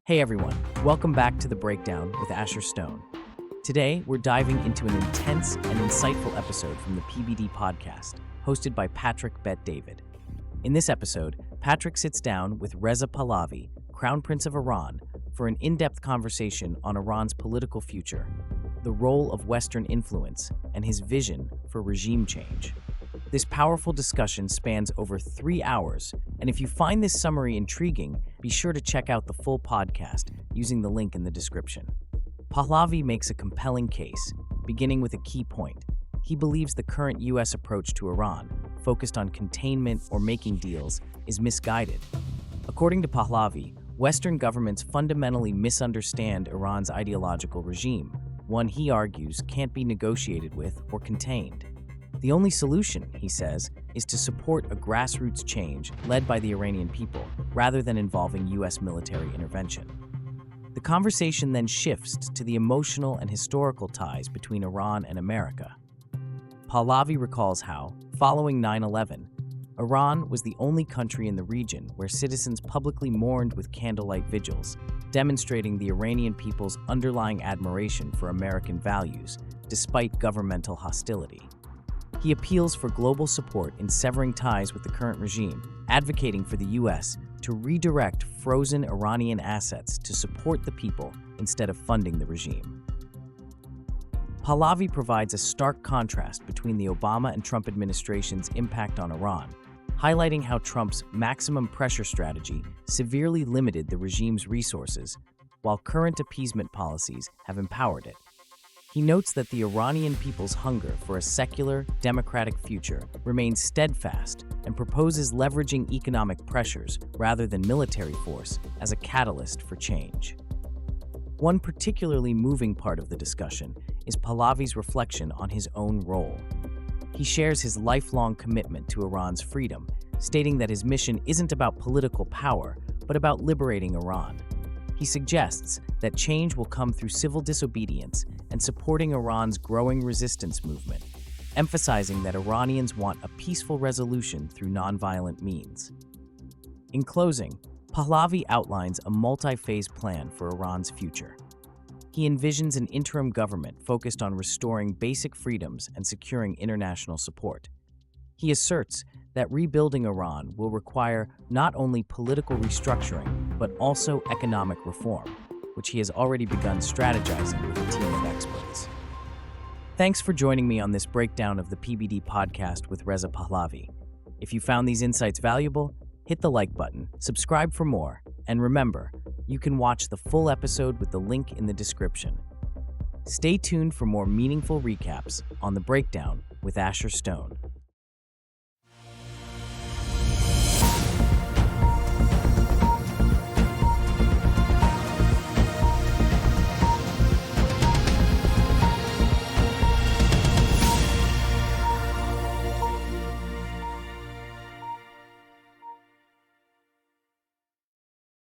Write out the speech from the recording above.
Hey everyone, welcome back to The Breakdown with Asher Stone. Today, we're diving into an intense and insightful episode from the PBD podcast, hosted by Patrick Bet-David. In this episode, Patrick sits down with Reza Pahlavi, Crown Prince of Iran, for an in-depth conversation on Iran's political future, the role of Western influence, and his vision for regime change. This powerful discussion spans over 3 hours, and if you find this summary intriguing, be sure to check out the full podcast using the link in the description. Pahlavi makes a compelling case, beginning with a key point. He believes the current U.S. approach to Iran, focused on containment or making deals, is misguided. According to Pahlavi, Western governments fundamentally misunderstand Iran's ideological regime, one he argues can't be negotiated with or contained. The only solution, he says, is to support a grassroots change led by the Iranian people, rather than involving U.S. military intervention. The conversation then shifts to the emotional and historical ties between Iran and America. Pahlavi recalls how, following 9/11, Iran was the only country in the region where citizens publicly mourned with candlelight vigils, demonstrating the Iranian people's underlying admiration for American values, despite governmental hostility. He appeals for global support in severing ties with the current regime, advocating for the U.S. to redirect frozen Iranian assets to support the people instead of funding the regime. Pahlavi provides a stark contrast between the Obama and Trump administration's impact on Iran, highlighting how Trump's maximum pressure strategy severely limited the regime's resources, while current appeasement policies have empowered it. He notes that the Iranian people's hunger for a secular, democratic future remains steadfast and proposes leveraging economic pressures rather than military force as a catalyst for change. One particularly moving part of the discussion is Pahlavi's reflection on his own role. He shares his lifelong commitment to Iran's freedom, stating that his mission isn't about political power, but about liberating Iran. He suggests that change will come through civil disobedience and supporting Iran's growing resistance movement, emphasizing that Iranians want a peaceful resolution through nonviolent means. In closing, Pahlavi outlines a multi-phase plan for Iran's future. He envisions an interim government focused on restoring basic freedoms and securing international support. He asserts that rebuilding Iran will require not only political restructuring, but also economic reform, which he has already begun strategizing with a team of experts. Thanks for joining me on this breakdown of the PBD podcast with Reza Pahlavi. If you found these insights valuable, hit the like button, subscribe for more, and remember, you can watch the full episode with the link in the description. Stay tuned for more meaningful recaps on The Breakdown with Asher Stone.